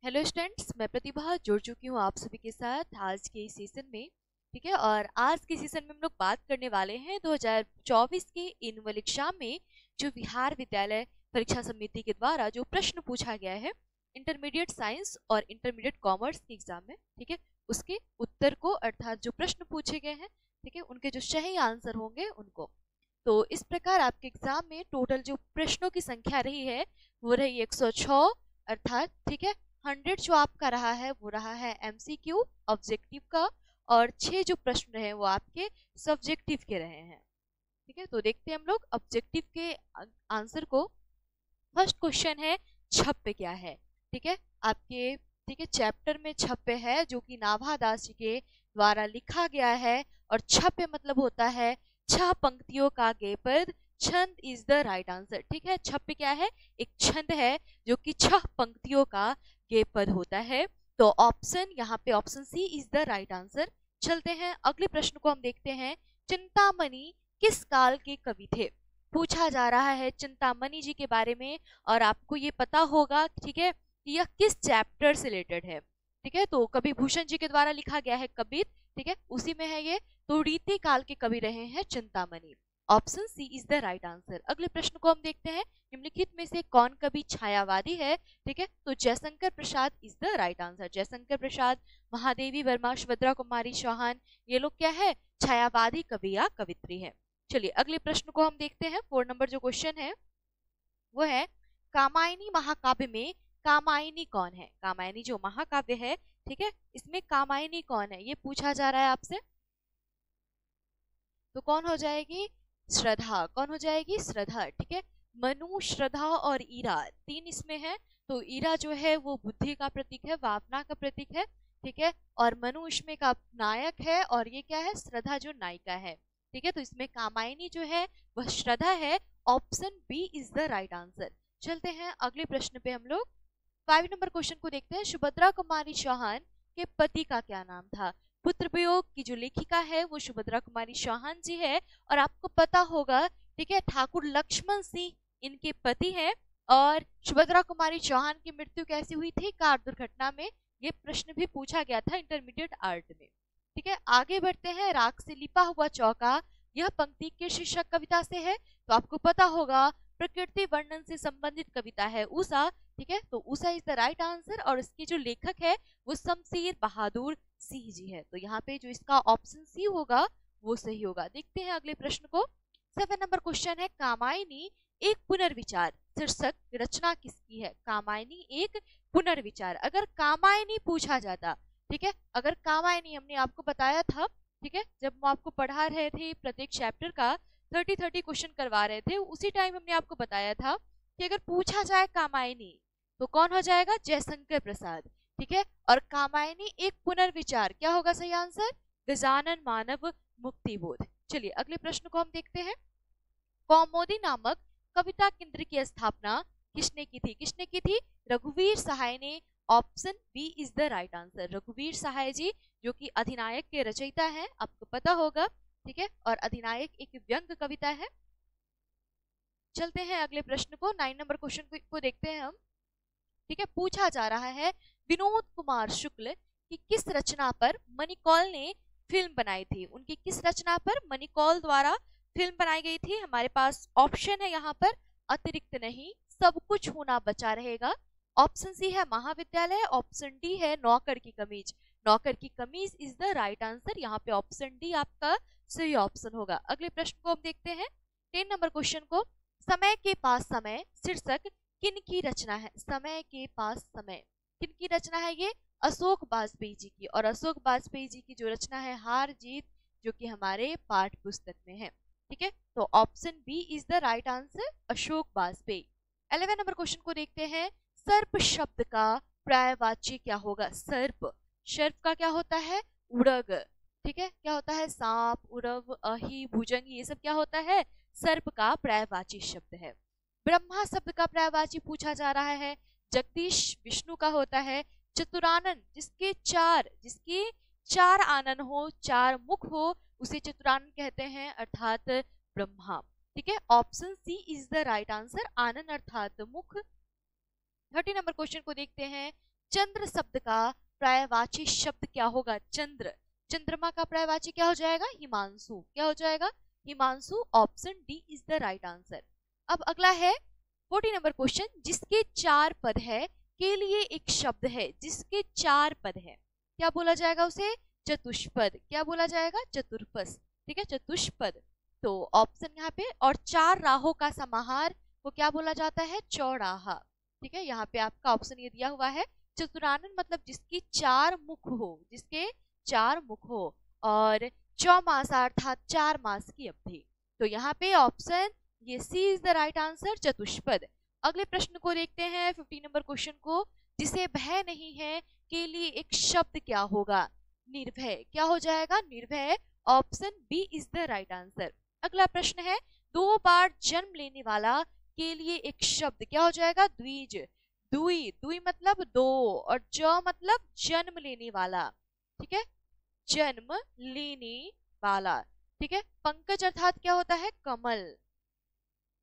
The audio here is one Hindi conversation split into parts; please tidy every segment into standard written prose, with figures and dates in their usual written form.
हेलो स्टूडेंट्स, मैं प्रतिभा जुड़ चुकी हूँ आप सभी के साथ आज के इस सेशन में। ठीक है, और आज के सेशन में हम लोग बात करने वाले हैं 2024 के एनुअल एग्जाम में जो बिहार विद्यालय परीक्षा समिति के द्वारा जो प्रश्न पूछा गया है इंटरमीडिएट साइंस और इंटरमीडिएट कॉमर्स के एग्जाम में। ठीक है, उसके उत्तर को अर्थात जो प्रश्न पूछे गए हैं, ठीक है, उनके जो सही आंसर होंगे उनको। तो इस प्रकार आपके एग्जाम में टोटल जो प्रश्नों की संख्या रही है वो रही 106, अर्थात ठीक है 100 जो आपका रहा है वो रहा है एमसीक्यू ऑब्जेक्टिव का, और 6 जो प्रश्न रहे वो आपके सब्जेक्टिव के रहे हैं। ठीक है, तो देखते हैं हम लोग ऑब्जेक्टिव के आंसर को। फर्स्ट क्वेश्चन है छप्प क्या है। ठीक है, आपके ठीक है चैप्टर में छप्प है जो कि नाभा दास जी के द्वारा लिखा गया है, और छप्प मतलब होता है 6 पंक्तियों का गेय पद। छंद इज द राइट आंसर। ठीक है, छप्प क्या है, एक छंद है जो कि 6 पंक्तियों का गेय पद होता है। तो ऑप्शन यहाँ पे option C is the right answer. चलते हैं अगले प्रश्न को हम देखते हैं। चिंतामणि किस काल के कवि थे। पूछा जा रहा है चिंतामणि जी के बारे में, और आपको ये पता होगा ठीक है कि यह किस चैप्टर से रिलेटेड है। ठीक है, तो कवि भूषण जी के द्वारा लिखा गया है कबीर। ठीक है, उसी में है ये। तो रीति काल के कवि रहे हैं Chintamani. Option C is the right answer. अगले प्रश्न को हम देखते हैं। निम्नलिखित में से कौन कवि छायावादी है। ठीक है, तो Jaishankar Prasad is the right answer. Jaishankar Prasad, Mahadevi Verma, Subhadra Kumari Chauhan, ये लोग क्या है, छायावादी कवि या कवित्री है। चलिए अगले प्रश्न को हम देखते हैं। 4 नंबर जो क्वेश्चन है वो है कामायनी महाकाव्य में कामायनी कौन है। कामायनी जो महाकाव्य है, ठीक है, इसमें कामायनी कौन है ये पूछा जा रहा है आपसे। तो कौन हो जाएगी, श्रद्धा। कौन हो जाएगी, श्रद्धा। ठीक है, मनु, श्रद्धा और ईरा 3 इसमें है। तो ईरा जो है वो बुद्धि का प्रतीक है, भावना का प्रतीक है। ठीक है, और मनु इसमें का नायक है, और ये क्या है, श्रद्धा जो नायिका है। ठीक है, तो इसमें कामायनी जो है वह श्रद्धा है। Option B is the right answer. चलते हैं अगले प्रश्न पे हम लोग। 5 नंबर क्वेश्चन को देखते हैं। सुभद्रा कुमारी चौहान के पति का क्या नाम था। पुत्र वियोग की जो लेखिका है वो सुभद्रा कुमारी चौहान जी है, और आपको पता होगा ठीक है ठाकुर लक्ष्मण सिंह इनके पति हैं। और सुभद्रा कुमारी चौहान की मृत्यु कैसी हुई थी, कार दुर्घटना में। ये प्रश्न भी पूछा गया था इंटरमीडिएट आर्ट में। ठीक है, आगे बढ़ते हैं। राख से लिपा हुआ चौका, यह पंक्ति किस शीर्षक कविता से है। तो आपको पता होगा प्रकृति वर्णन से संबंधित कविता है उषा। ठीक है, तो Usha is the right answer, और इसके जो लेखक है वो शमशेर बहादुर सिंह जी है। तो यहाँ पे जो इसका ऑप्शन सी होगा वो सही होगा। देखते हैं अगले प्रश्न को। 7 नंबर क्वेश्चन है कामायनी एक पुनर्विचार शीर्षक रचना किसकी है। कामायनी एक पुनर्विचार। अगर कामायनी पूछा जाता, ठीक है, अगर कामायनी हमने आपको बताया था, ठीक है, जब हम आपको पढ़ा रहे थे प्रत्येक चैप्टर का 30 क्वेश्चन करवा रहे थे, उसी टाइम हमने आपको बताया था कि अगर पूछा जाए कामायनी तो कौन हो जाएगा, जयशंकर प्रसाद। ठीक है, और कामायनी एक पुनर्विचार क्या होगा सही आंसर, गजानन मानव मुक्ति बोध। चलिए अगले प्रश्न को हम देखते हैं। कौमुदी नामक कविता केंद्र की स्थापना किसने की थी। किसने की थी, रघुवीर सहाय ने। Option B is the right answer. रघुवीर सहाय जी जो कि अधिनायक के रचयिता हैं, आपको पता होगा। ठीक है, और अधिनायक एक व्यंग्य कविता है। चलते हैं अगले प्रश्न को। 9 नंबर क्वेश्चन को देखते हैं हम। ठीक है, पूछा जा रहा है विनोद कुमार शुक्ल की किस रचना पर मणिकौल ने फिल्म बनाई थी। उनकी किस रचना पर मणिकौल द्वारा फिल्म बनाई गई थी। हमारे पास ऑप्शन है यहाँ पर अतिरिक्त नहीं, सब कुछ होना बचा रहेगा। ऑप्शन सी है महाविद्यालय। ऑप्शन डी है नौकर की कमीज। नौकर की कमीज इज द राइट आंसर। यहाँ पे ऑप्शन डी आपका सही ऑप्शन होगा। अगले प्रश्न को हम देखते हैं। 10 नंबर क्वेश्चन को। समय के पास समय शीर्षक किन की रचना है। समय के पास समय किन की रचना है, ये अशोक वाजपेयी जी की। और अशोक वाजपेयी जी की जो रचना है हार जीत, जो कि हमारे पाठ्य पुस्तक में है। ठीक है, तो option B is the right answer, Ashok Vajpeyi. 11 नंबर क्वेश्चन को देखते हैं। सर्प शब्द का पर्यायवाची क्या होगा। सर्प, सर्प का क्या होता है, उड़ग। ठीक है, क्या होता है, सांप, उड़व, अहि, भुजंग, ये सब क्या होता है, सर्प का पर्यायवाची शब्द है। ब्रह्मा शब्द का पर्यायवाची पूछा जा रहा है। जगदीश विष्णु का होता है। चतुरानन जिसके चार आनन हो, 4 मुख हो, उसे चतुरानन कहते हैं, अर्थात ब्रह्मा। ठीक है, option C is the right answer, आनन अर्थात मुख। 30 नंबर क्वेश्चन को देखते हैं। चंद्र शब्द का पर्यायवाची शब्द क्या होगा? चंद्र। चंद्रमा का पर्यायवाची क्या हो जाएगा? हिमांशु। क्या हो जाएगा? Himanshu. Option D is the right answer. अब अगला है 40 नंबर क्वेश्चन, जिसके 4 पद है के लिए एक शब्द है। जिसके 4 पद है क्या बोला जाएगा उसे? चतुष्पद। क्या बोला जाएगा? चतुर्पद। ठीक है, चतुष्पद। तो ऑप्शन यहाँ पे, और 4 राहों का समाहार को क्या बोला जाता है? चौराहा। ठीक है, यहाँ पे आपका ऑप्शन ये दिया हुआ है। चतुरानन मतलब जिसकी 4 मुख हो, जिसके 4 मुख हो, और चौमासा अर्थात 4 मास की अवधि। तो यहाँ पे ऑप्शन ये सी इज द राइट आंसर, चतुष्पद। अगले प्रश्न को देखते हैं 50 नंबर क्वेश्चन को, जिसे भय नहीं है के लिए एक शब्द क्या होगा? निर्भय। क्या हो जाएगा? निर्भय। Option B is the right answer. अगला प्रश्न है 2 बार जन्म लेने वाला के लिए एक शब्द क्या हो जाएगा? द्विज। दुई। दुई मतलब 2, और ज मतलब जन्म लेने वाला। ठीक है, जन्म लेने वाला। ठीक है, पंकज अर्थात क्या होता है? कमल।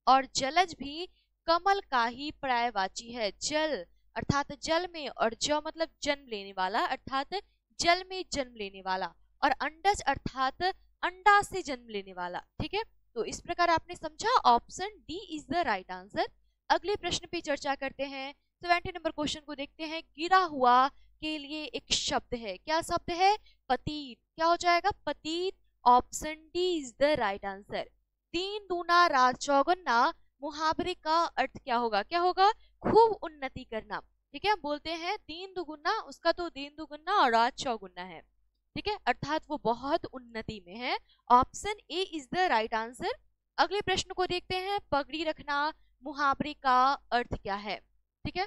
और जलज भी कमल का ही पर्यायवाची है। जल अर्थात जल में, और ज मतलब जन्म लेने वाला अर्थात जल में जन्म लेने वाला, और अंडज अर्थात अंडा से जन्म लेने वाला। ठीक है, तो इस प्रकार आपने समझा, option D is the right answer. अगले प्रश्न पे चर्चा करते हैं। 70 नंबर क्वेश्चन को देखते हैं। गिरा हुआ के लिए एक शब्द है। क्या शब्द है? पतित। क्या हो जाएगा? पतित। Option D is the right answer. 3 दूना रात चौगुना मुहावरे का अर्थ क्या होगा? क्या होगा? खूब उन्नति करना। ठीक है, हम बोलते हैं 3 दुगुना, उसका तो 3 दुगुना और रात चौगुना है। ठीक है, अर्थात वो बहुत उन्नति में है। Option A is the right answer. अगले प्रश्न को देखते हैं। पगड़ी रखना मुहावरे का अर्थ क्या है? ठीक है,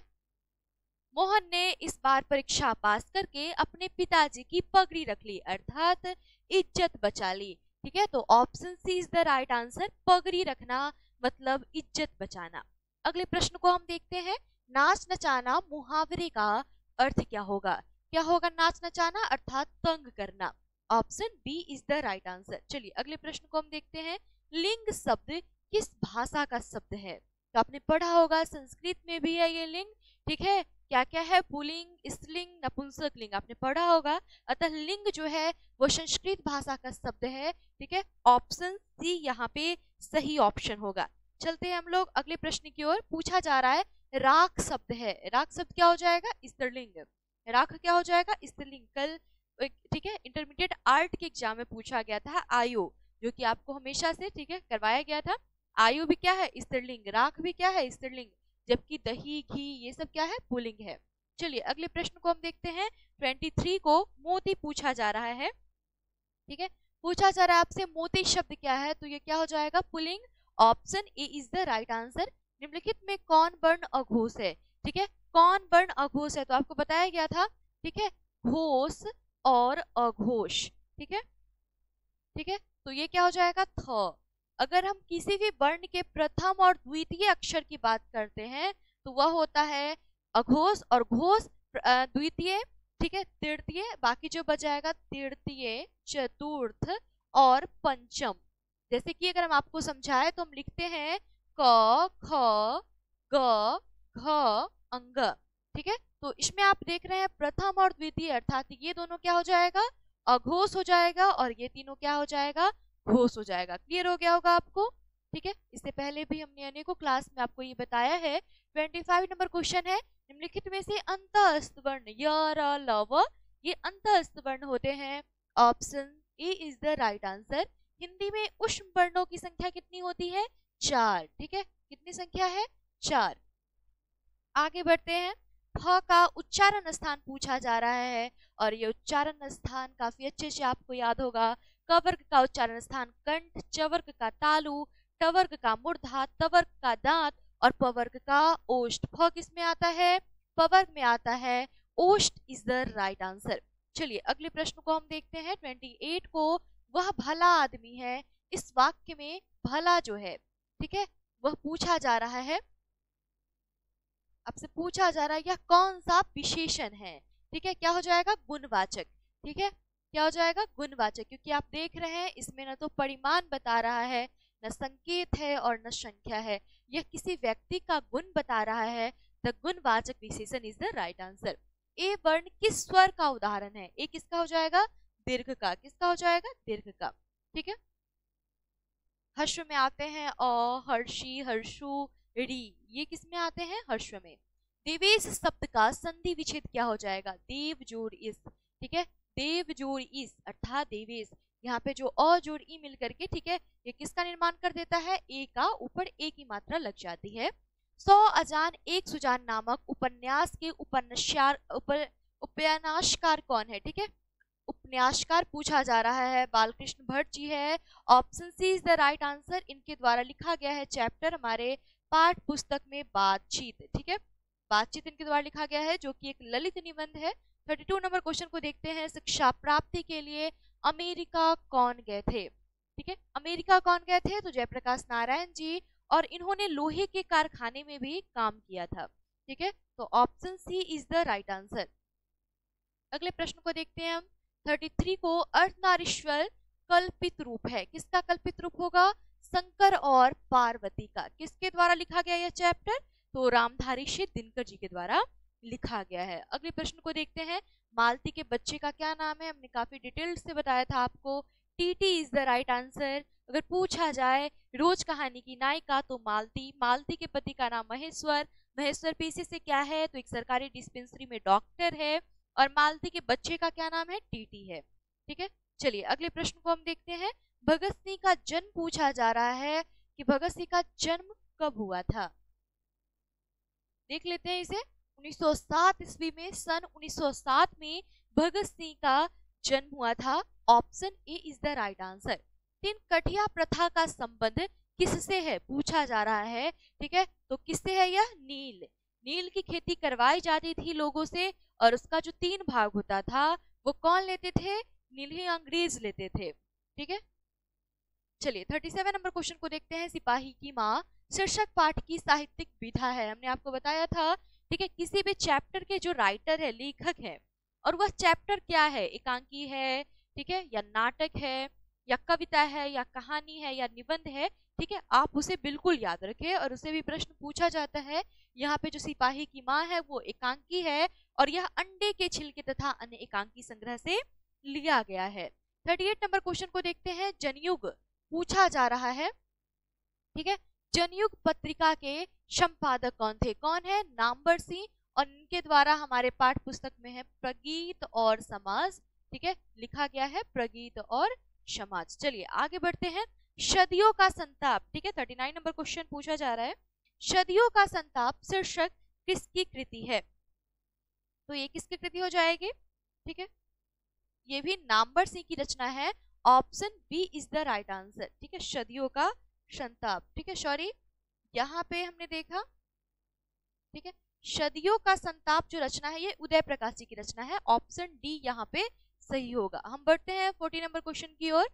मोहन ने इस बार परीक्षा पास करके अपने पिताजी की पगड़ी रख ली, अर्थात इज्जत बचा ली। ठीक है, तो option C is the right answer. पगड़ी रखना मतलब इज्जत बचाना। अगले प्रश्न को हम देखते हैं। नाच नचाना मुहावरे का अर्थ क्या होगा? क्या होगा? नाच नचाना अर्थात तंग करना। Option B is the right answer. चलिए अगले प्रश्न को हम देखते हैं। लिंग शब्द किस भाषा का शब्द है? तो आपने पढ़ा होगा, संस्कृत में भी है ये लिंग। ठीक है, क्या क्या है? पुल्लिंग, स्त्रीलिंग, नपुंसक लिंग, आपने पढ़ा होगा। अतः लिंग जो है वो संस्कृत भाषा का शब्द है। ठीक है, ऑप्शन सी यहाँ पे सही ऑप्शन होगा। चलते हैं हम लोग अगले प्रश्न की ओर। पूछा जा रहा है राख शब्द है। राख शब्द क्या हो जाएगा? स्त्रीलिंग। राख क्या हो जाएगा? स्त्रीलिंग। कल ठीक है इंटरमीडिएट आर्ट के एग्जाम में पूछा गया था आयु, जो कि आपको हमेशा से ठीक है करवाया गया था। आयु भी क्या है? स्त्रीलिंग। राख भी क्या है? स्त्रीलिंग। जबकि दही, घी ये सब क्या है? पुल्लिंग है। चलिए अगले प्रश्न को हम देखते हैं। 23 को मोती पूछा जा रहा है। ठीक है, पूछा जा रहा है आपसे मोती शब्द क्या है? तो ये क्या हो जाएगा? Pulling. Option A is the right answer. निम्नलिखित में कौन वर्ण अघोष है? ठीक है, कौन वर्ण अघोष है? तो आपको बताया गया था। ठीक है, घोष और अघोष। ठीक है, ठीक है, तो ये क्या हो जाएगा? थ। अगर हम किसी भी वर्ण के प्रथम और द्वितीय अक्षर की बात करते हैं तो वह होता है अघोष, और घोष द्वितीय, ठीक है, तृतीय, बाकी जो बचाएगा तृतीय, चतुर्थ और पंचम। जैसे कि अगर हम आपको समझाएं तो हम लिखते हैं क, ख, ग, घ, अंग। ठीक है, तो इसमें आप देख रहे हैं प्रथम और द्वितीय, अर्थात ये दोनों क्या हो जाएगा? अघोष हो जाएगा, और ये तीनों क्या हो जाएगा? घोष हो जाएगा। क्लियर हो गया होगा आपको। ठीक है, इससे पहले भी हमने अनेकों क्लास में आपको ये बताया है। 25 नंबर क्वेश्चन है। निम्नलिखित में से अंतःस्थ वर्ण य, र, ल, व ये अंतःस्थ वर्ण होते हैं। Option A is the right answer. Hindi में उष्म वर्णों की संख्या कितनी होती है? 4। ठीक है, कितनी संख्या है? 4। आगे बढ़ते हैं। फ का उच्चारण स्थान पूछा जा रहा है, और ये उच्चारण स्थान काफी अच्छे से आपको याद होगा। क वर्ग का उच्चारण स्थान कंठ, च वर्ग का तालु, ट वर्ग का मूर्धा, त वर्ग का दांत और प वर्ग का ओष्ठ। फ किस में आता है? प वर्ग में आता है। ओष्ठ इज द राइट आंसर। चलिए अगले प्रश्न को हम देखते हैं। 28 को वह भला आदमी है। इस वाक्य में भला जो है, ठीक है, वह पूछा जा रहा है, आपसे पूछा जा रहा है यह कौन सा विशेषण है? ठीक है, क्या हो जाएगा? गुणवाचक। ठीक है, क्या हो जाएगा? गुणवाचक, क्योंकि आप देख रहे हैं इसमें न तो परिमाण बता रहा है, न संकेत है और न संख्या है। यह किसी व्यक्ति का गुण बता रहा है। द गुणवाचक विशेषण इज द राइट आंसर। ए वर्ण किस स्वर का उदाहरण है? ए किसका हो जाएगा? दीर्घ का। किसका हो जाएगा? दीर्घ का। ठीक है। हर्ष में आते हैं अ, हर्षी, हर्षु, री, ये किस में आते हैं? हर्ष में। देवेश शब्द का संधि विच्छेद क्या हो जाएगा? देव जोड़ इस। ठीक है, देव जोड़ इस अर्थात देवेश, यहाँ पे जो अ जोड़ ई मिल करके, ठीक है, ये किसका निर्माण कर देता है? ए का। ऊपर ए की मात्रा लग जाती है। 100 अजान एक सुजान नामक उपन्यास के उपन्यासकार कौन है? ठीक है, उपन्यासकार पूछा जा रहा है, बालकृष्ण भट्ट जी है। Option C is the right answer. इनके द्वारा लिखा गया है चैप्टर हमारे पाठ पुस्तक में बातचीत। ठीक है, बातचीत इनके द्वारा लिखा गया है, जो कि एक ललित निबंध है। 32 नंबर क्वेश्चन को देखते हैं। शिक्षा प्राप्ति के लिए अमेरिका कौन गए थे? ठीक है, अमेरिका कौन गए थे? तो जयप्रकाश नारायण जी, और इन्होंने लोहे के कारखाने में भी काम किया था। ठीक है, तो option C is the right answer. अगले प्रश्न को देखते हैं हम। 33 को अर्धनारीश्वर कल्पित रूप है। किसका कल्पित रूप होगा? शंकर और पार्वती का। किसके द्वारा लिखा गया यह चैप्टर? तो रामधारी सिंह दिनकर जी के द्वारा लिखा गया है। अगले प्रश्न को देखते हैं। मालती के बच्चे का क्या नाम है? हमने काफी डिटेल से बताया था आपको। TT is the right answer. अगर पूछा जाए रोज कहानी की नायिका तो मालती। मालती के पति का नाम महेश्वर। महेश्वर पेशे से क्या है? तो एक सरकारी डिस्पेंसरी में डॉक्टर है। और मालती के बच्चे का क्या नाम है? टीटी है। ठीक है, चलिए अगले प्रश्न को हम देखते हैं। भगत सिंह का जन्म पूछा जा रहा है कि भगत सिंह का जन्म कब हुआ था? देख लेते हैं इसे। 1907 ईस्वी में, सन 1907 में भगत सिंह का जन्म हुआ था। Option A is the right answer. तीन कठिया प्रथा का संबंध किससे है? पूछा जा रहा है। ठीक है, तो किससे है यह? नील। नील की खेती करवाई जाती थी लोगों से, और उसका जो 3 भाग होता था वो कौन लेते थे? नील ही अंग्रेज लेते थे। ठीक है, चलिए 37 नंबर क्वेश्चन को देखते हैं। सिपाही की माँ शीर्षक पाठ की साहित्यिक विधा है। हमने आपको बताया था, ठीक है, किसी भी चैप्टर के जो राइटर है, लेखक है, और वह चैप्टर क्या है? एकांकी है, ठीक है, या नाटक है, या कविता है, या कहानी है, या निबंध है। ठीक है, आप उसे बिल्कुल याद रखें, और उसे भी प्रश्न पूछा जाता है। यहाँ पे जो सिपाही की माँ है वो एकांकी है, और यह अंडे के छिलके तथा अन्य एकांकी संग्रह से लिया गया है। 38 नंबर क्वेश्चन को देखते हैं। जनयुग पूछा जा रहा है। ठीक है, जनयुग पत्रिका के संपादक कौन थे? कौन है? नामवर सिंह, और इनके द्वारा हमारे पाठ पुस्तक में है प्रगीत और समाज। ठीक है, लिखा गया है प्रगीत और समाज। चलिए आगे बढ़ते हैं। सदियों का संताप, ठीक है, 39 नंबर क्वेश्चन पूछा जा रहा है। सदियों का संताप शीर्षक किसकी कृति है? तो ये किसकी कृति हो जाएगी? ठीक है, ये भी नामवर सिंह की रचना है। Option B is the right answer. ठीक है, सदियों का संताप। ठीक है, सॉरी, यहाँ पे हमने देखा, ठीक है, सदियों का संताप जो रचना है ये उदय प्रकाश जी की रचना है। ऑप्शन डी यहाँ पे सही होगा। हम बढ़ते हैं 40 नंबर क्वेश्चन की ओर।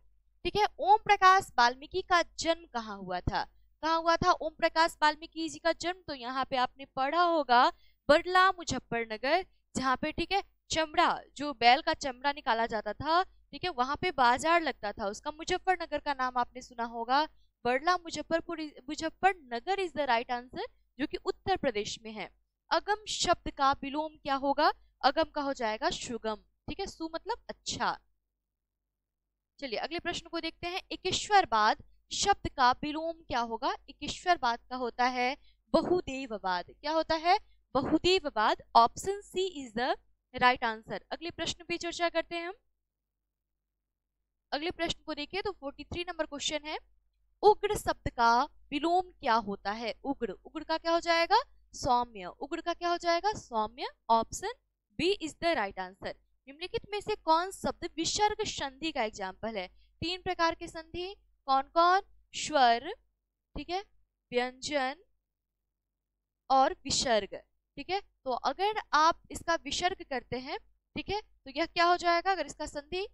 ठीक है, ओम प्रकाश वाल्मीकि का जन्म कहाँ हुआ था? कहाँ हुआ था ओम प्रकाश वाल्मीकि जी का जन्म? तो यहाँ पे आपने पढ़ा होगा बड़ला मुजफ्फरनगर, जहाँ पे, ठीक है, चमड़ा, जो बैल का चमड़ा निकाला जाता था, ठीक है, वहां पे बाजार लगता था उसका। मुजफ्फरनगर का नाम आपने सुना होगा। Bhadla Muzaffarnagar is the right answer, जो कि उत्तर प्रदेश में है। अगम शब्द का विलोम क्या होगा? अगम का हो जाएगा सुगम। ठीक है, सु मतलब अच्छा। चलिए अगले प्रश्न को देखते हैं। एकेश्वरवाद शब्द का विलोम क्या होगा? एकेश्वरवाद का होता है बहुदेववाद। क्या होता है? बहुदेववाद। Option C is the right answer. अगले प्रश्न पे चर्चा करते हैं हम। अगले प्रश्न को देखिए तो 43 नंबर क्वेश्चन है। उग्र शब्द का विलोम क्या होता है? उग्र, उग्र का क्या हो जाएगा? सौम्य। उग्र का क्या हो जाएगा? सौम्य। Option B is the right answer. निम्नलिखित में से कौन शब्द विसर्ग संधि का एग्जाम्पल है? 3 प्रकार के संधि कौन कौन? स्वर, ठीक है, व्यंजन और विसर्ग। ठीक है, तो अगर आप इसका विसर्ग करते हैं, ठीक है, तो यह क्या हो जाएगा? अगर इसका संधि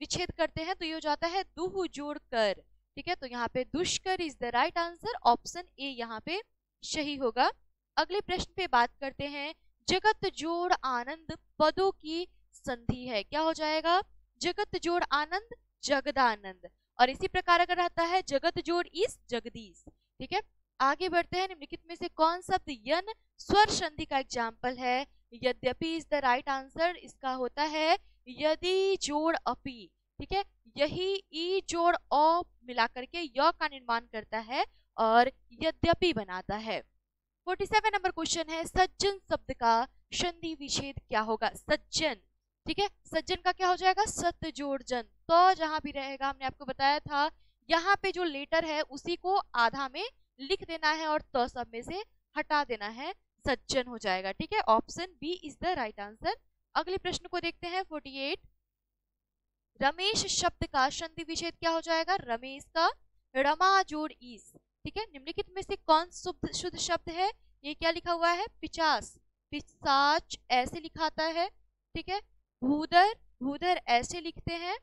विच्छेद करते हैं तो ये हो जाता है दुह जोड़ कर। ठीक है, तो यहाँ पे दुष्कर is the right answer. Option A यहाँ पे सही होगा। अगले प्रश्न पे बात करते हैं। जगत जोड़ आनंद पदों की संधि है। क्या हो जाएगा? जगत जोड़ आनंद जगदानंद। और इसी प्रकार अगर रहता है जगत जोड़ इस जगदीश। ठीक है, आगे बढ़ते हैं। निम्नलिखित में से कौन शब्द यन स्वर संधि का एग्जाम्पल है? यद्यपि इज द राइट आंसर। इसका होता है यदि जोड़ अपि, ठीक है। यही ई जोड़ अ मिला करके य का निर्माण करता है और यद्यपि बनाता है। 47 नंबर क्वेश्चन है, सज्जन शब्द का संधि विच्छेद क्या होगा? सज्जन, ठीक है। सज्जन का क्या हो जाएगा? सत जोड़ जन। तो जहां भी रहेगा, हमने आपको बताया था, यहाँ पे जो लेटर है उसी को आधा में लिख देना है और तो सब में से हटा देना है, सज्जन हो जाएगा, ठीक है। Option B is the right answer. अगले प्रश्न को देखते हैं 48। रमेश शब्द का संधि विच्छेद क्या हो जाएगा? रमेश का रमा जोड़ ईस, ठीक है। निम्नलिखित में से कौन शुद्ध शब्द है? ये क्या लिखा हुआ है? पिचास, पिशाच ऐसे लिखाता है, ठीक है। भूदर, भूदर ऐसे लिखते हैं।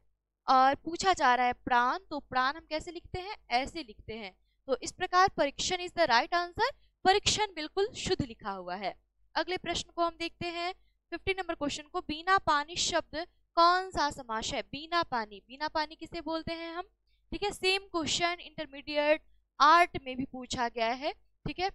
और पूछा जा रहा है प्राण, तो प्राण हम कैसे लिखते हैं? ऐसे लिखते हैं। तो इस प्रकार परीक्षण इज द राइट आंसर। परीक्षण बिल्कुल शुद्ध लिखा हुआ है। अगले प्रश्न को हम देखते हैं 50 नंबर क्वेश्चन को, बिना पानी शब्द कौन सा समास है? बिना पानी, बिना पानी किसे बोलते हैं हम? ठीक है। सेम क्वेश्चन इंटरमीडिएट आर्ट में भी पूछा गया है, ठीक है।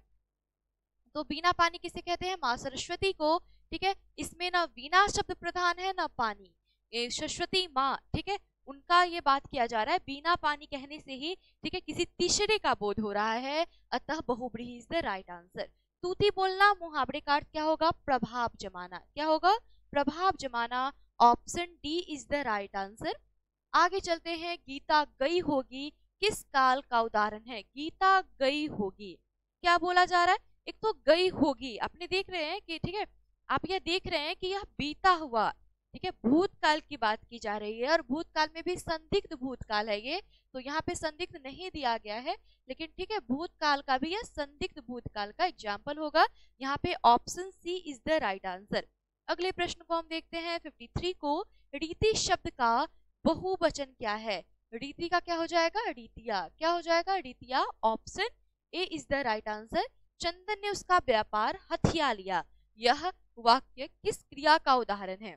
तो बिना पानी किसे कहते हैं? माँ सरस्वती को, ठीक है। इसमें ना वीणा शब्द प्रधान है ना पानी, सरस्वती माँ, ठीक है, उनका ये बात किया जा रहा है। बिना पानी कहने से ही, ठीक है, किसी तीसरे का बोध हो रहा है, अतः बहुब्रीहि इज द राइट आंसर। तूती बोलना मुहावरे का अर्थ क्या होगा? प्रभाव जमाना। क्या होगा? प्रभाव जमाना। Option D is the right answer. आगे चलते हैं, गीता गई होगी किस काल का उदाहरण है? गीता गई होगी, क्या बोला जा रहा है? एक तो गई होगी, आपने देख रहे हैं कि, ठीक है, आप यह देख रहे हैं कि यह बीता हुआ, ठीक है, भूतकाल की बात की जा रही है और भूतकाल में भी संदिग्ध भूतकाल है ये, तो यहाँ पे संदिग्ध नहीं दिया गया है, लेकिन ठीक है, भूतकाल का भी यह संदिग्ध भूतकाल का एग्जाम्पल होगा। यहाँ पे option C is the right answer. अगले प्रश्न को हम देखते हैं 53 को, रीति शब्द का बहुवचन क्या है? रीति का क्या हो जाएगा? रीतिया। क्या हो जाएगा? रीतिया। Option A is the right answer. Chandan ने उसका व्यापार हथिया लिया, यह वाक्य किस क्रिया का उदाहरण है?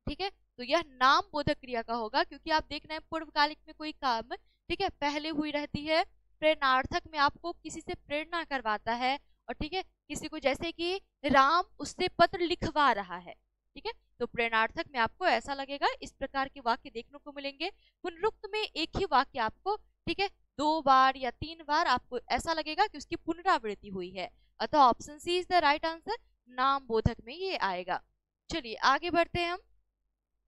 ठीक है, तो यह नाम बोधक क्रिया का होगा, क्योंकि आप देख रहे हैं पूर्वकालिक में कोई काम, ठीक है, पहले हुई रहती है। प्रेरणार्थक में आपको किसी से प्रेरणा करवाता है, और ठीक है, किसी को, जैसे कि राम उससे पत्र लिखवा रहा है, ठीक है, तो प्रेरणार्थक में आपको ऐसा लगेगा। इस प्रकार के वाक्य देखने को मिलेंगे। पुनरुक्त में एक ही वाक्य आपको, ठीक है, 2 बार या 3 बार आपको ऐसा लगेगा कि उसकी पुनरावृत्ति हुई है, अतः option C is the right answer. नाम बोधक में ये आएगा। चलिए आगे बढ़ते हैं हम।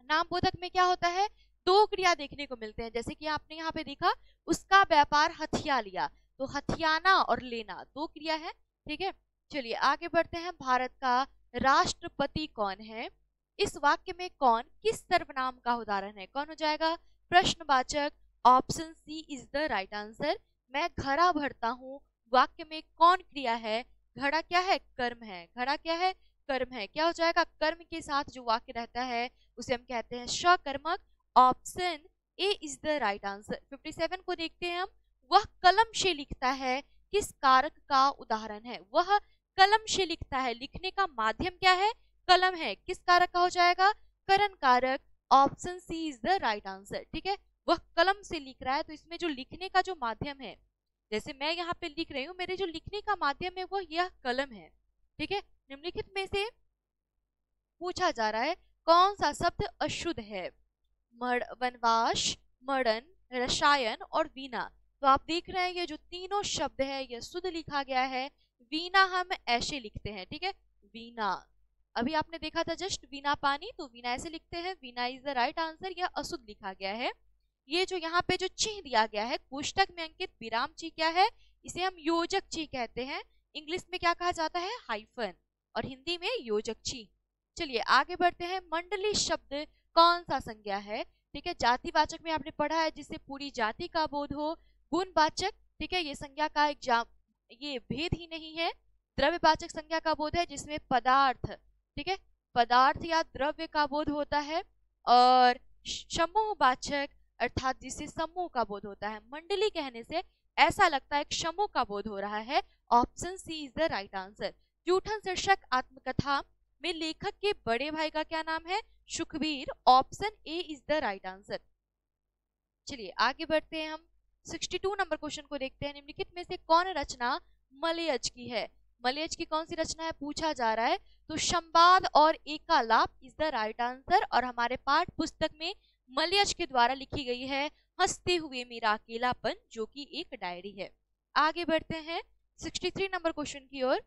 नाम बोधक में क्या होता है? 2 क्रिया देखने को मिलते हैं, जैसे कि आपने यहाँ पे देखा, उसका व्यापार हथिया लिया, तो हथियाना और लेना 2 क्रिया है, ठीक है। चलिए आगे बढ़ते हैं। भारत का राष्ट्रपति कौन है? इस वाक्य में कौन किस सर्वनाम का उदाहरण है? कौन हो जाएगा? प्रश्नवाचक। Option C is the right answer. मैं घड़ा भरता हूँ, वाक्य में कौन क्रिया है? घड़ा क्या है? कर्म है। घड़ा क्या है? कर्म है। क्या हो जाएगा? कर्म के साथ जो वाक्य रहता है उसे हम कहते हैं सकर्मक। Option A is the right answer. 57 को देखते हैं हम। वह कलम से लिखता है, किस कारक का उदाहरण है? वह कलम से लिखता है, लिखने का माध्यम क्या है? कलम है। किस कारक का हो जाएगा? करण कारक। Option C is the right answer, ठीक है। वह कलम से लिख रहा है, तो इसमें जो लिखने का जो माध्यम है, जैसे मैं यहाँ पे लिख रही हूँ, मेरे जो लिखने का माध्यम है वो यह कलम है, ठीक है। निम्नलिखित में से पूछा जा रहा है कौन सा शब्द अशुद्ध है? वनवास, मरण, रसायन और वीणा। तो आप देख रहे हैं ये जो तीनों शब्द है ये शुद्ध लिखा गया है। वीणा हम ऐसे लिखते हैं, ठीक है, वीणा। अभी आपने देखा था जस्ट वीणा पानी, तो वीणा ऐसे लिखते हैं। वीणा इज द राइट आंसर। यह अशुद्ध लिखा गया है। ये जो यहाँ पे जो चिन्ह दिया गया है कोष्टक में अंकित विराम चिन्ह, क्या है? इसे हम योजक चिन्ह कहते हैं। इंग्लिश में क्या कहा जाता है? हाइफन, और हिंदी में योजक चिन्ह। चलिए आगे बढ़ते हैं। मंडली शब्द कौन सा संज्ञा है? ठीक है, जातिवाचक में आपने पढ़ा है जिससे पूरी जाति का बोध हो। गुणवाचक, ठीक है, ये संज्ञा का एग्जाम, ये भेद ही नहीं है। द्रव्यवाचक संज्ञा का बोध है जिसमें पदार्थ, ठीक है, पदार्थ या द्रव्य का बोध होता है। और समूहवाचक अर्थात जिससे समूह का बोध होता है। मंडली कहने से ऐसा लगता है समूह का बोध हो रहा है। Option C is the right answer. Joothan शीर्षक आत्मकथा में लेखक के बड़े भाई का क्या नाम है? Sukhbir. Option A is the right answer. चलिए आगे बढ़ते हैं हम। 62 नंबर क्वेश्चन को देखते हैं। निम्नलिखित में से कौन रचना मलयज की है? मलयज की कौन सी रचना है पूछा जा रहा है, तो संवाद और एकालाप इज द राइट आंसर। और हमारे पाठ पुस्तक में मलयज के द्वारा लिखी गई है हंसते हुए मेरा अकेलापन, जो कि एक डायरी है। आगे बढ़ते हैं 63 नंबर क्वेश्चन की ओर।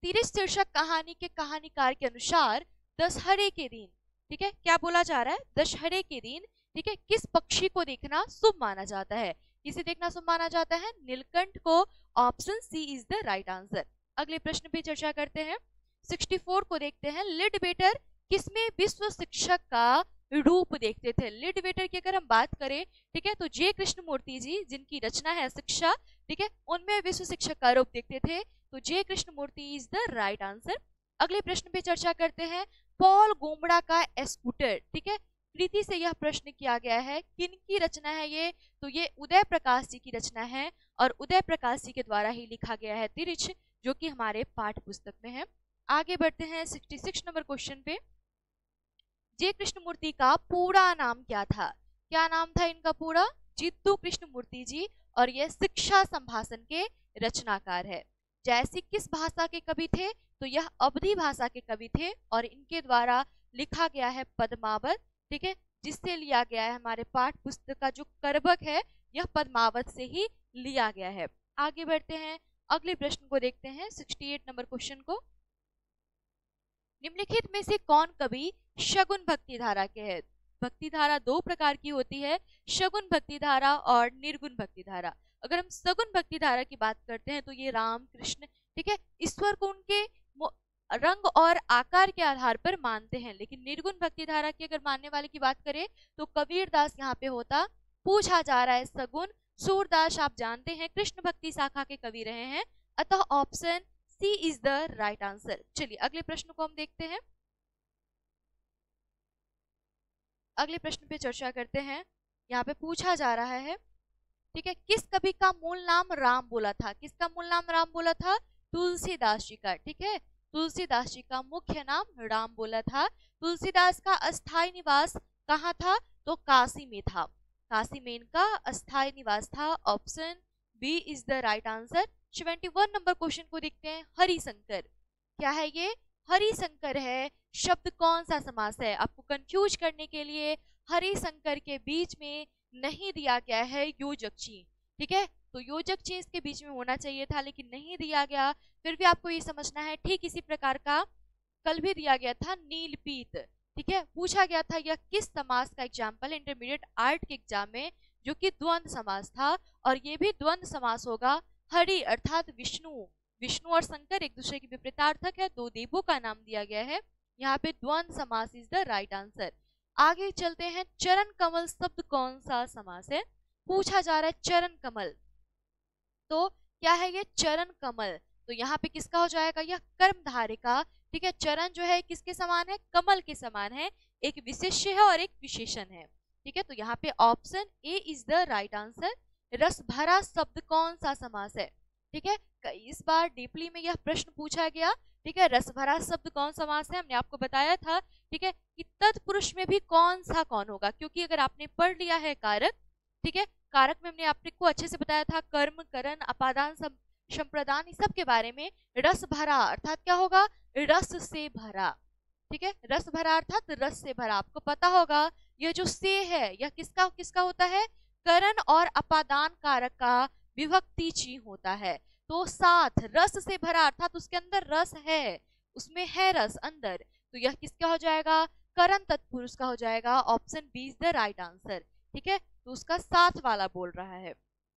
तिरिश शीर्षक कहानी के कहानीकार के अनुसार दशहरे के दिन, ठीक है, क्या बोला जा रहा है, दशहरे के दिन, ठीक है, किस पक्षी को देखना शुभ माना जाता है? किसे देखना शुभ माना जाता है? नीलकंठ को। Option C is the right answer. अगले प्रश्न पे चर्चा करते हैं। 64 को देखते हैं। लिडबेटर किसमें विश्व शिक्षक का रूप देखते थे? लिडबेटर की अगर हम बात करें, ठीक है, तो जे कृष्णमूर्ति जी जिनकी रचना है शिक्षा, ठीक है, उनमें विश्व शिक्षक का रूप देखते थे, तो J Krishnamurti is the right answer. अगले प्रश्न पे चर्चा करते हैं। पॉल गोमड़ा का स्कूटर, ठीक है, कृति से यह प्रश्न किया गया है, किनकी रचना है ये? तो ये उदय प्रकाश जी की रचना है और उदय प्रकाश जी के द्वारा ही लिखा गया है तिरिच, जो कि हमारे पाठ्य पुस्तक में है। आगे बढ़ते हैं 66 नंबर क्वेश्चन पे। जे कृष्णमूर्ति का पूरा नाम क्या था? क्या नाम था इनका पूरा? जिद्दू कृष्णमूर्ति जी, और यह शिक्षा संभाषण के रचनाकार है। जैसे किस भाषा के कवि थे? तो यह अवधी भाषा के कवि थे और इनके द्वारा लिखा गया है पद्मावत, ठीक है, जिससे लिया गया है हमारे पाठ पुस्तक का जो करबक है, यह पद्मावत से ही लिया गया है। आगे बढ़ते हैं, अगले प्रश्न को देखते हैं 68 नंबर क्वेश्चन को। निम्नलिखित में से कौन कवि शगुन भक्ति धारा के है? भक्ति धारा दो प्रकार की होती है, शगुन भक्ति धारा और निर्गुण भक्ति धारा। अगर हम सगुन भक्ति धारा की बात करते हैं तो ये राम कृष्ण, ठीक है, ईश्वर को उनके रंग और आकार के आधार पर मानते हैं। लेकिन निर्गुण भक्ति धारा की अगर मानने वाले की बात करें तो कबीर दास यहाँ पे होता। पूछा जा रहा है सगुन। सूरदास आप जानते हैं कृष्ण भक्ति शाखा के कवि रहे हैं, अतः option C is the right answer. चलिए अगले प्रश्न को हम देखते हैं। अगले प्रश्न पे चर्चा करते हैं। यहाँ पे पूछा जा रहा है, ठीक है, किस कवि का मूल नाम राम बोला था? किसका मूल नाम राम बोला था? तुलसीदास जी का, ठीक है, तुलसीदास जी का मुख्य नाम राम बोला था। तुलसीदास का अस्थायी निवास कहाँ था? तो काशी में था। काशी में इनका अस्थायी निवास था। Option B is the right answer. 71 नंबर क्वेश्चन को देखते हैं। हरिशंकर, क्या है ये? हरिशंकर है। शब्द कौन सा समास है? आपको कंफ्यूज करने के लिए हरिशंकर के बीच में नहीं दिया गया है योजक चिन्ह, ठीक है, तो योजक चिन्ह इसके बीच में होना चाहिए था लेकिन नहीं दिया गया। फिर भी आपको ये समझना है। ठीक इसी प्रकार का कल भी दिया गया था नीलपीत, ठीक है, पूछा गया था यह किस समास का एग्जाम्पल इंटरमीडिएट आर्ट के एग्जाम में, जो कि द्वंद्व समास था। और ये भी द्वंद्व समास होगा। हरि अर्थात विष्णु, विष्णु और शंकर एक दूसरे के विपरीतार्थक है, दो देवों का नाम दिया गया है। यहाँ पे द्वंद्व समास इज द राइट आंसर। आगे चलते हैं। चरण कमल शब्द कौन सा समास है? पूछा जा रहा है चरण कमल, तो क्या है ये? चरण कमल। तो यहाँ पे किसका हो जाएगा? यह कर्मधारय का, ठीक है। चरण जो है किसके समान है? कमल के समान है, एक विशेष्य है और एक विशेषण है, ठीक है। तो यहाँ पे option A is the right answer. रस भरा शब्द कौन सा समास है? ठीक है, इस बार डीपली में यह प्रश्न पूछा गया, ठीक है। रस भरा शब्द कौन समास है? हमने आपको बताया था, ठीक है, कि तत्पुरुष में भी कौन सा कौन होगा, क्योंकि अगर आपने पढ़ लिया है कारक, ठीक है, कारक में हमने आपको अच्छे से बताया था कर्म, करण, अपादान, संप्रदान, इस सब के बारे में। रस भरा अर्थात क्या होगा? रस से भरा, ठीक है, रस भरा अर्थात रस से भरा। आपको पता होगा यह जो से है यह किसका किसका होता है? करण और अपादान कारक का विभक्ति चिन्ह होता है। तो साथ रस से भरा अर्थात उसके अंदर रस है, उसमें है रस अंदर, तो यह किसका हो जाएगा? करण तत्पुरुष का हो जाएगा। Option B is the right answer, ठीक है। तो उसका साथ वाला बोल रहा है।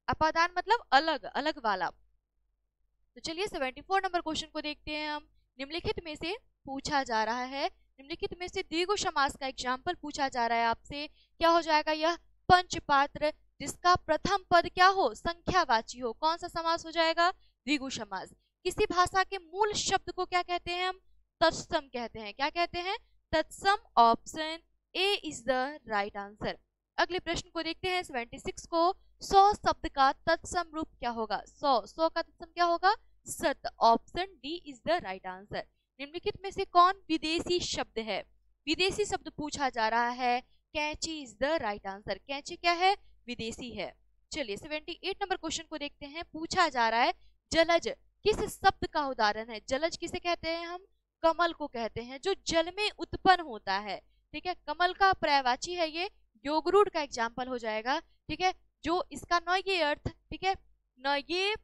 अपादान मतलब अलग अलग वाला। तो चलिए 74 नंबर क्वेश्चन को देखते हैं हम। निम्नलिखित में से पूछा जा रहा है, निम्नलिखित में से द्विगु समास का एग्जाम्पल पूछा जा रहा है आपसे। क्या हो जाएगा? यह पंचपात्र जिसका प्रथम पद क्या हो? संख्यावाची हो। कौन सा समास हो जाएगा? द्विगु समास। किसी भाषा के मूल शब्द को क्या कहते हैं हम? तत्सम कहते हैं। क्या कहते हैं? तत्सम। Option A is the right answer. अगले प्रश्न को देखते हैं 76 को। 100 शब्द का तत्सम रूप क्या होगा? 100 का तत्सम क्या होगा? सत। Option D is the right answer. निम्नलिखित में से कौन विदेशी शब्द है? विदेशी शब्द पूछा जा रहा है। कैंची इज द राइट आंसर। कैंची क्या है? विदेशी है। चलिए 78 नंबर क्वेश्चन को देखते हैं। पूछा जा रहा है जलज किस शब्द का उदाहरण है? जलज किसे कहते हैं हम? कमल को कहते हैं, जो जल में उत्पन्न होता है। ठीक है, कमल का पर्यायवाची है ये, योगरूढ़ का एग्जाम्पल हो जाएगा। ठीक है, जो इसका न ये अर्थ, ठीक है, न ये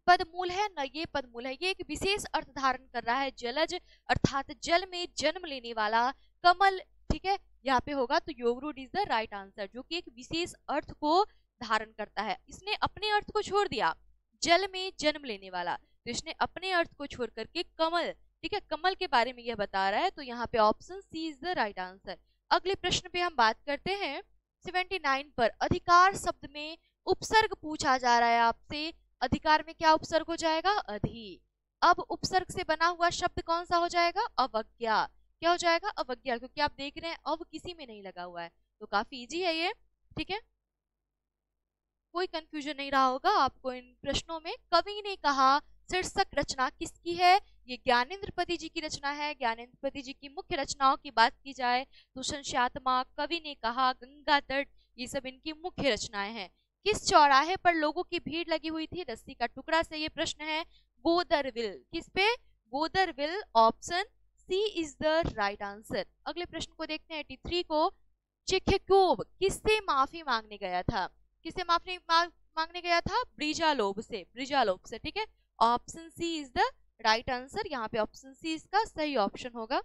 पदमूल है न ये पदमूल है, ये एक विशेष अर्थ धारण कर रहा है। जलज अर्थात जल में जन्म लेने वाला, कमल, ठीक है, यहाँ पे होगा तो योगरूढ़ इज द राइट आंसर, जो कि एक विशेष अर्थ को धारण करता है। इसने अपने अर्थ को छोड़ दिया, जल में जन्म लेने वाला, तो इसने अपने अर्थ को छोड़ करके कमल, ठीक है, कमल के बारे में यह बता रहा है, तो यहाँ पे option C is the right answer. अगले प्रश्न पे हम बात करते हैं 79 पर। अधिकार शब्द में उपसर्ग पूछा जा रहा है आपसे। अधिकार में क्या उपसर्ग हो जाएगा? अधि। अब उपसर्ग से बना हुआ शब्द कौन सा हो जाएगा? अवज्ञा। क्या हो जाएगा? अवज्ञा, क्योंकि आप देख रहे हैं अब किसी में नहीं लगा हुआ है, तो काफी इजी है ये। ठीक है, कोई कंफ्यूजन नहीं रहा होगा आपको इन प्रश्नों में। कवि ने कहा शीर्षक रचना किसकी है? ये ज्ञानेंद्रपति जी की रचना है। ज्ञानेंद्रपति जी की मुख्य रचनाओं की बात की जाए तो संध्यात्मा, कवि ने कहा, गंगा तट, ये सब इनकी मुख्य रचनाएं हैं। किस चौराहे पर लोगों की भीड़ लगी हुई थी? रस्सी का टुकड़ा से ये प्रश्न है। गोदरविल, किस पे? गोदरविल, option C is the right answer. अगले प्रश्न को देखते हैं 83 को। चिख्योव किससे माफी मांगने गया था? किससे माफी मांगने गया था? ब्रिजालोव से, ब्रिजालोव से। ठीक है, option C is the right answer. यहाँ पे ऑप्शन सी इसका सही ऑप्शन होगा।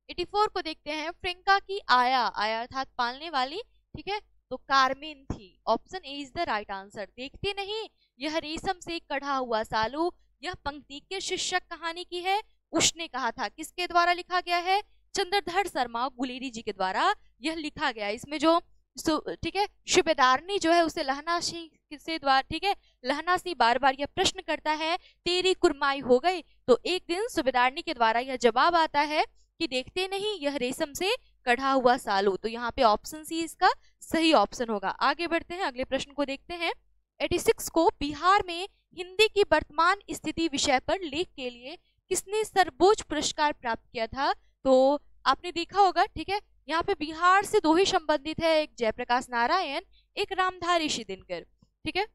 84 को देखते हैं। फ्रेंका की आया, आया अर्थात पालने वाली, ठीक है, तो कार्मेन थी। Option A is the right answer. देखते नहीं यह रेशम से कढ़ा हुआ सालू, यह पंक्ति के शीर्षक कहानी की है? उसने कहा था। किसके द्वारा लिखा गया है? चंद्रधर शर्मा गुलेरी जी के द्वारा यह लिखा गया। इसमें जो ठीक है, सूबेदारनी जो है उसे लहना सिंह से द्वारा, ठीक है, लहना सिंह बार बार यह प्रश्न करता है तेरी कुरमाई हो गई, तो एक दिन सूबेदारनी के द्वारा यह जवाब आता है कि देखते नहीं यह रेशम से कढ़ा हुआ सालू। तो यहाँ पे ऑप्शन सी इसका सही ऑप्शन होगा। आगे बढ़ते हैं, अगले प्रश्न को देखते हैं 86 को। बिहार में हिंदी की वर्तमान स्थिति विषय पर लेख के लिए किसने सर्वोच्च पुरस्कार प्राप्त किया था? तो आपने देखा होगा, ठीक है, यहाँ पे बिहार से दो ही संबंधित है, एक जयप्रकाश नारायण, एक रामधारी दिनकर। ठीक है,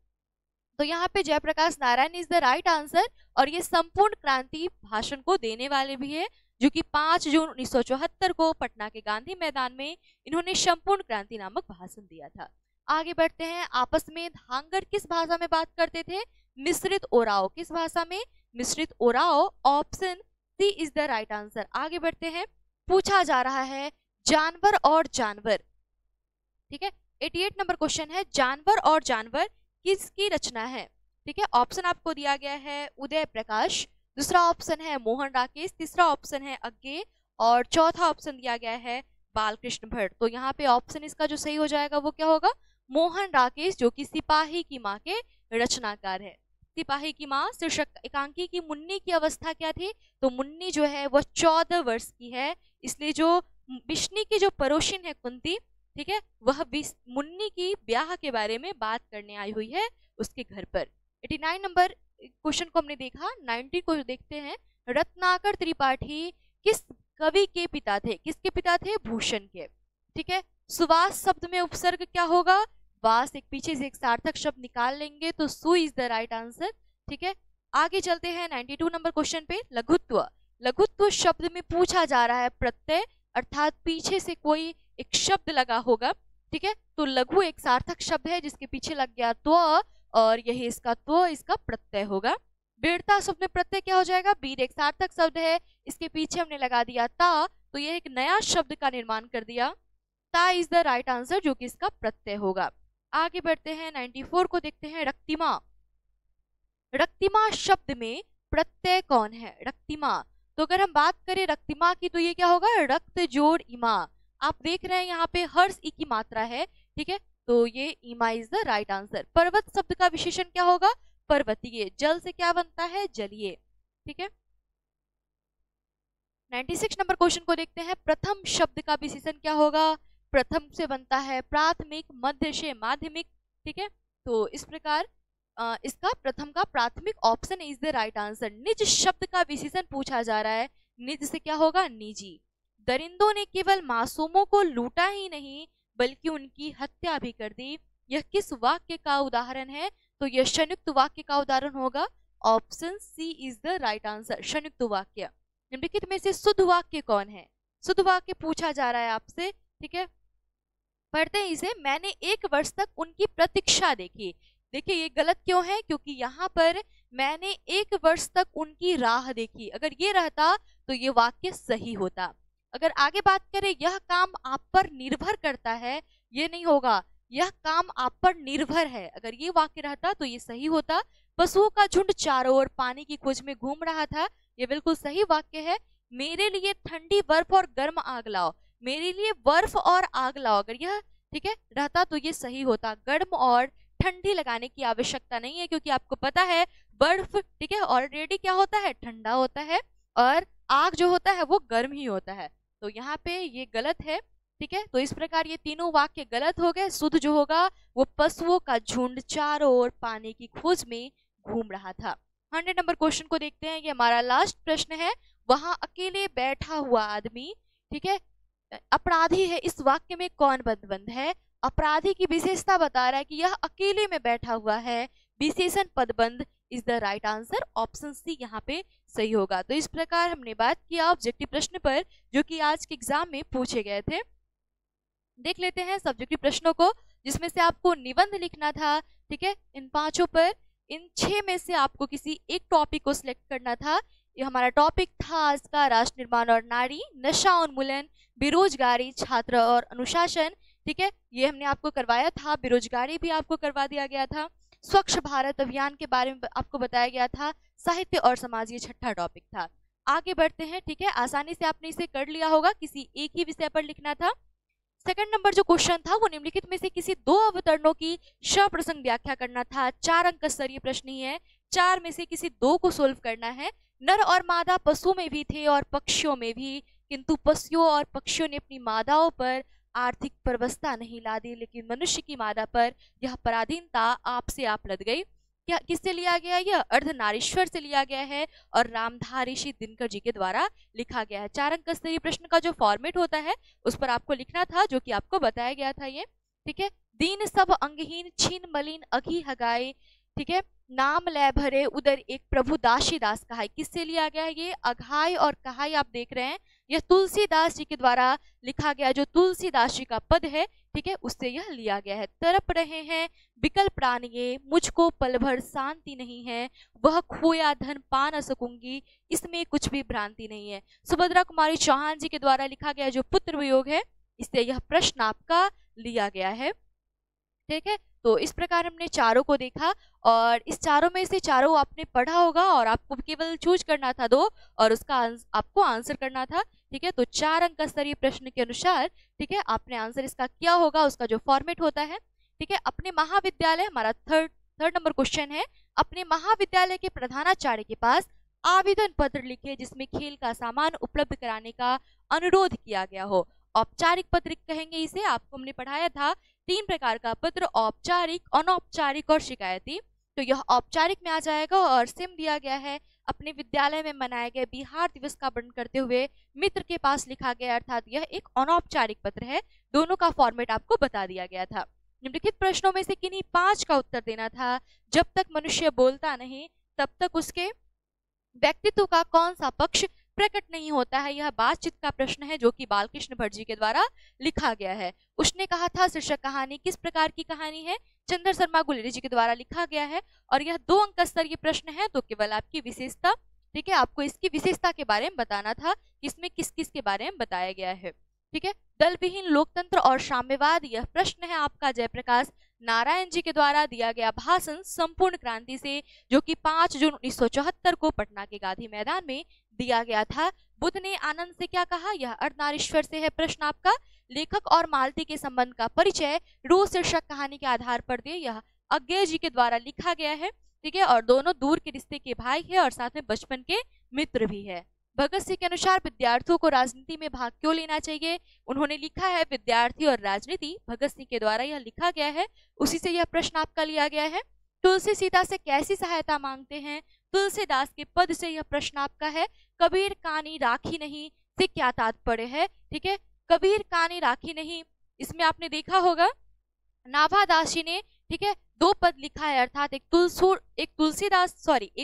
तो यहाँ पे Jayaprakash Narayan is the right answer. और ये संपूर्ण क्रांति भाषण को देने वाले भी है, जो कि 5 जून 1974 को पटना के गांधी मैदान में इन्होंने संपूर्ण क्रांति नामक भाषण दिया था। आगे बढ़ते हैं। आपस में धांगर किस भाषा में बात करते थे? मिश्रित ओराव। किस भाषा में? मिश्रित Oraon. Option C is the right answer. आगे बढ़ते हैं। पूछा जा रहा है जानवर और जानवर, ठीक है, 88 नंबर क्वेश्चन है, जानवर और जानवर किसकी रचना है? ठीक है, ऑप्शन आपको दिया गया है उदय प्रकाश, दूसरा ऑप्शन है मोहन राकेश, तीसरा ऑप्शन है अज्ञे, और चौथा ऑप्शन दिया गया है बालकृष्ण भट्ट। तो यहाँ पे ऑप्शन इसका जो सही हो जाएगा वो क्या होगा? मोहन राकेश, जो कि सिपाही की माँ के रचनाकार है। सिपाही की माँ शीर्षक एकांकी की मुन्नी की अवस्था क्या थी? तो मुन्नी जो है वह 14 वर्ष की है, इसलिए जो विष्णु की जो पड़ोसिन है कुंती, ठीक है, वह मुन्नी की ब्याह के बारे में बात करने आई हुई है उसके घर पर। 89 नंबर क्वेश्चन को हमने देखा। 90 को देखते हैं। रत्नाकर त्रिपाठी किस कवि के पिता थे? किसके पिता थे? भूषण के। ठीक है, सुवास शब्द में उपसर्ग क्या होगा? वास, एक पीछे से एक सार्थक शब्द निकाल लेंगे तो सु इज द राइट आंसर। ठीक है, आगे चलते हैं 92 नंबर क्वेश्चन पे। लघुत्व, लघुत्व शब्द में पूछा जा रहा है प्रत्यय, अर्थात पीछे से कोई एक शब्द लगा होगा। ठीक है, तो लघु एक सार्थक शब्द है जिसके पीछे लग गया त्व, और यही इसका त्व इसका प्रत्यय होगा। वीरता शब्द में प्रत्यय क्या हो जाएगा? वीर एक सार्थक शब्द है, इसके पीछे हमने लगा दिया ता, तो यह एक नया शब्द का निर्माण कर दिया। ता इज द राइट आंसर, जो कि इसका प्रत्यय होगा। आगे बढ़ते हैं 94 को देखते हैं। रक्तिमा, रक्तिमा शब्द में प्रत्यय कौन है? रक्तिमा, तो अगर हम बात करें रक्तिमा की तो ये क्या होगा? रक्त जोड़ इमा। आप देख रहे हैं यहाँ पे हर्ष ई की मात्रा है, ठीक है, तो ये इमा इज द राइट आंसर। पर्वत शब्द का विशेषण क्या होगा? पर्वतीय। जल से क्या बनता है? जलीय। ठीक है, 96 नंबर क्वेश्चन को देखते हैं। प्रथम शब्द का विशेषण क्या होगा? प्रथम से बनता है प्राथमिक, मध्य से माध्यमिक। ठीक है, तो इस प्रकार इसका प्रथम का प्राथमिक option is the right answer. निज शब्द का विशेषण पूछा जा रहा है, निज से क्या होगा? निजी। दरिंदों ने केवल मासूमों को लूटा ही नहीं बल्कि उनकी हत्या भी कर दी, यह किस वाक्य का उदाहरण है? तो यह संयुक्त वाक्य का उदाहरण होगा। Option C is the right answer, संयुक्त वाक्य। निम्नलिखित में से शुद्ध वाक्य कौन है? शुद्ध वाक्य पूछा जा रहा है आपसे, ठीक है, पढ़ते हैं इसे। मैंने 1 वर्ष तक उनकी प्रतीक्षा देखी। देखिए ये गलत क्यों है? क्योंकि यहाँ पर मैंने 1 वर्ष तक उनकी राह देखी, अगर ये रहता तो ये वाक्य सही होता। अगर आगे बात करें, यह काम आप पर निर्भर करता है, ये नहीं होगा, यह काम आप पर निर्भर है, अगर ये वाक्य रहता तो ये सही होता। पशुओं का झुंड चारों ओर पानी की खोज में घूम रहा था, ये बिल्कुल सही वाक्य है। मेरे लिए ठंडी बर्फ और गर्म आग लाओ, मेरे लिए बर्फ और आग लाओ, अगर यह ठीक है रहता तो ये सही होता। गर्म और ठंडी लगाने की आवश्यकता नहीं है, क्योंकि आपको पता है बर्फ ठीक है ऑलरेडी क्या होता है, ठंडा होता है, और आग जो होता है वो गर्म ही होता है। तो यहाँ पे ये गलत है, ठीक है। तो इस प्रकार ये तीनों वाक्य गलत हो गए। शुद्ध जो होगा वो पशुओं का झुंड चारों ओर पानी की खोज में घूम रहा था। 100 नंबर क्वेश्चन को देखते हैं, ये हमारा लास्ट प्रश्न है। वहां अकेले बैठा हुआ आदमी, ठीक है, अपराधी है, इस वाक्य में कौन पदबंध है? अपराधी की विशेषता बता रहा है कि यह अकेले में बैठा हुआ है, विशेषण पदबंध is the right answer, option C यहाँ पे सही होगा। तो इस प्रकार हमने बात किया ऑब्जेक्टिव प्रश्न पर, जो कि आज के एग्जाम में पूछे गए थे। देख लेते हैं सब्जेक्टिव प्रश्नों को, जिसमें से आपको निबंध लिखना था, ठीक है, इन 5 पर। इन 6 में से आपको किसी एक टॉपिक को सिलेक्ट करना था। ये हमारा टॉपिक था आज का राष्ट्र निर्माण और नारी, नशा उन्मूलन, बेरोजगारी, छात्र और अनुशासन, ठीक है, ये हमने आपको करवाया था। बेरोजगारी भी आपको करवा दिया गया था। स्वच्छ भारत अभियान के बारे में आपको बताया गया था। साहित्य और समाज ये 6ठा टॉपिक था। आगे बढ़ते हैं, ठीक है, आसानी से आपने इसे कर लिया होगा, किसी एक ही विषय पर लिखना था। सेकंड नंबर जो क्वेश्चन था वो निम्नलिखित में से किसी 2 अवतरणों की सप्रसंग व्याख्या करना था। 4 अंक का स्तरीय प्रश्न ही है, 4 में से किसी 2 को सोल्व करना है। नर और मादा पशु में भी थे और पक्षियों में भी, किंतु पशुओं और पक्षियों ने अपनी मादाओं पर आर्थिक परवस्था नहीं ला दी, लेकिन मनुष्य की मादा पर यह पराधीनता आपसे आप लद गई। क्या किससे लिया गया? यह अर्धनारीश्वर से लिया गया है और रामधारी ऋषि दिनकर जी के द्वारा लिखा गया है। 4 अंक स्तरीय प्रश्न का जो फॉर्मेट होता है उस पर आपको लिखना था, जो कि आपको बताया गया था ये, ठीक है। दीन सब अंगहीन छीन मलिन अघी हगाए, ठीक है, नाम लय भरे उदर एक प्रभु दासी दास कहाय, किससे लिया गया है? ये अघाई और कहाई आप देख रहे हैं, यह तुलसीदास जी के द्वारा लिखा गया, जो तुलसीदास जी का पद है, ठीक है, उससे यह लिया गया है। तड़प रहे हैं विकल प्राणिये, मुझको पल भर शांति नहीं है, वह खोया धन पा न सकूंगी, इसमें कुछ भी भ्रांति नहीं है। सुभद्रा कुमारी चौहान जी के द्वारा लिखा गया जो पुत्र वियोग है, इससे यह प्रश्न आपका लिया गया है, ठीक है। तो इस प्रकार हमने चारों को देखा, और इस चारों में से चारों आपने पढ़ा होगा और आपको केवल चूज करना था 2 और उसका आपको आंसर करना था, ठीक है। तो 4 अंक स्तरीय प्रश्न के अनुसार, ठीक है, आपने आंसर इसका किया होगा, उसका जो फॉर्मेट होता है, ठीक है। अपने महाविद्यालय, हमारा थर्ड नंबर क्वेश्चन है, अपने महाविद्यालय के प्रधानाचार्य के पास आवेदन पत्र लिखे जिसमें खेल का सामान उपलब्ध कराने का अनुरोध किया गया हो। औपचारिक पत्र कहेंगे इसे, आपको हमने पढ़ाया था 3 प्रकार का पत्र, औपचारिक, अनौपचारिक और शिकायती। तो यह औपचारिक में आ जाएगा, और सिम दिया गया है अपने विद्यालय में मनाए गए बिहार दिवस का वर्णन करते हुए मित्र के पास लिखा गया, अर्थात यह एक अनौपचारिक पत्र है। दोनों का फॉर्मेट आपको बता दिया गया था। निम्नलिखित प्रश्नों में से किन्हीं 5 का उत्तर देना था। जब तक मनुष्य बोलता नहीं तब तक उसके व्यक्तित्व का कौन सा पक्ष प्रकट नहीं होता है? यह बातचीत का प्रश्न है, जो कि बालकृष्ण भट्ट जी के द्वारा लिखा गया है। उसने कहा था शीर्षक कहानी किस प्रकार की कहानी है? चंद्र शर्मा गुलेरी जी के द्वारा लिखा गया है, और यह 2 अंक स्तरीय प्रश्न है। तो केवल आपकी विशेषता, ठीक है, आपको इसकी विशेषता के बारे में बताना था, इसमें किस किस के बारे में बताया गया है, ठीक है। दल विहीन लोकतंत्र और साम्यवाद, यह प्रश्न है आपका जयप्रकाश नारायण जी के द्वारा दिया गया भाषण संपूर्ण क्रांति से, जो कि 5 जून 1974 को पटना के गांधी मैदान में दिया गया था। बुद्ध ने आनंद से क्या कहा? यह अर्धनारीश्वर से है प्रश्न आपका। लेखक और मालती के संबंध का परिचय रोज शीर्षक कहानी के आधार पर दे, यह अज्ञेय जी के द्वारा लिखा गया है, ठीक है, और दोनों दूर के रिश्ते के भाई है और साथ में बचपन के मित्र भी है। भगत सिंह के अनुसार विद्यार्थियों को राजनीति में भाग क्यों लेना चाहिए? उन्होंने लिखा है विद्यार्थी और राजनीति, भगत सिंह के द्वारा यह लिखा गया है, उसी से यह प्रश्न आपका लिया गया है। तुलसी सीता से कैसी सहायता मांगते हैं? तुलसीदास के पद से यह प्रश्न आपका है। कबीर कानी राखी नहीं से क्या तात्पर्य है? ठीक है, कबीर कानी राखी नहीं, इसमें आपने देखा होगा नाभादासी ने, ठीक है, दो पद लिखा है, अर्थात एक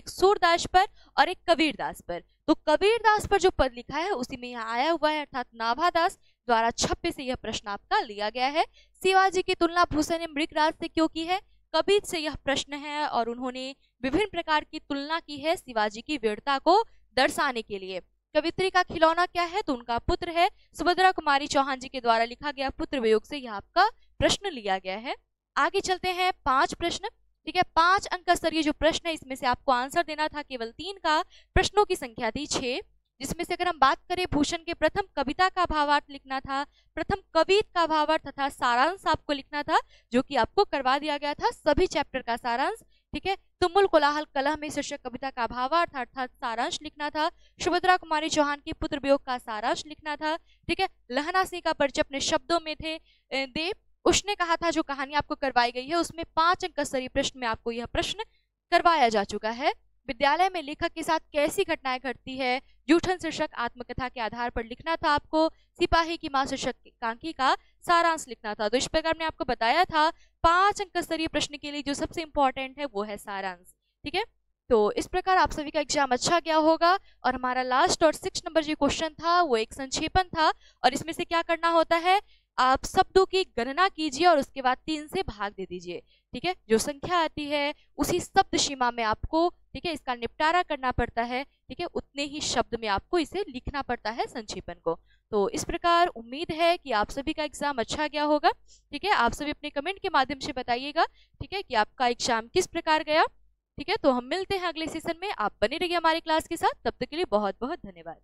सूरदास पर और एक कबीरदास पर। तो कबीरदास पर जो पद लिखा है उसी में यहाँ आया हुआ है, अर्थात नाभादास द्वारा छप्पे से यह प्रश्न आपका लिया गया है। शिवाजी की तुलना भूषण ने मृगराज से क्यों की है? कबीर से यह प्रश्न है और उन्होंने विभिन्न प्रकार की तुलना की है शिवाजी की वीरता को दर्शाने के लिए। कवित्री का खिलौना क्या है? तो उनका पुत्र है। सुभद्रा कुमारी चौहान जी के द्वारा लिखा गया पुत्र वियोग से यह आपका प्रश्न लिया गया है। आगे चलते हैं, 5 प्रश्न, ठीक है। 5 अंक स्तरीय जो प्रश्न है इसमें से आपको आंसर देना था केवल 3 का, प्रश्नों की संख्या थी 6, जिसमें से अगर हम बात करें भूषण के प्रथम कविता का भावार्थ लिखना था, प्रथम कवित का भावार्थ तथा सारांश आपको लिखना था, जो कि आपको करवा दिया गया था, सभी चैप्टर का सारांश, ठीक है। तुमुल कोलाहल कलह में शीर्षक कविता का भावार्थ अर्थात सारांश लिखना था। सुभद्रा कुमारी चौहान की पुत्र वियोग का सारांश लिखना था, ठीक है। लहना सिंह का परिचय अपने शब्दों में थे दे, उसने कहा था, जो कहानी आपको करवाई गई है उसमें 5 अंक स्तरीय प्रश्न में आपको यह प्रश्न करवाया जा चुका है। विद्यालय में लेखक के साथ कैसी घटनाएं घटती है? जूठन शीर्षक आत्मकथा के आधार पर लिखना था आपको। सिपाही की मां शीर्षक कांकी का सारांश लिखना था। तो इस प्रकार मैंने आपको बताया था 5 अंक स्तरीय प्रश्न के लिए जो सबसे इंपॉर्टेंट है वो है सारांश, ठीक है। तो इस प्रकार आप सभी का एग्जाम अच्छा गया होगा। और हमारा लास्ट और 6 नंबर जो क्वेश्चन था वो एक संक्षेपण था, और इसमें से क्या करना होता है, आप शब्दों की गणना कीजिए और उसके बाद 3 से भाग दे दीजिए, ठीक है। जो संख्या आती है उसी शब्द सीमा में आपको, ठीक है, इसका निपटारा करना पड़ता है, ठीक है। उतने ही शब्द में आपको इसे लिखना पड़ता है संक्षेपण को। तो इस प्रकार उम्मीद है कि आप सभी का एग्जाम अच्छा गया होगा, ठीक है। आप सभी अपने कमेंट के माध्यम से बताइएगा, ठीक है, कि आपका एग्जाम किस प्रकार गया, ठीक है। तो हम मिलते हैं अगले सेशन में। आप बने रहिए हमारी क्लास के साथ, तब तक के लिए बहुत बहुत धन्यवाद।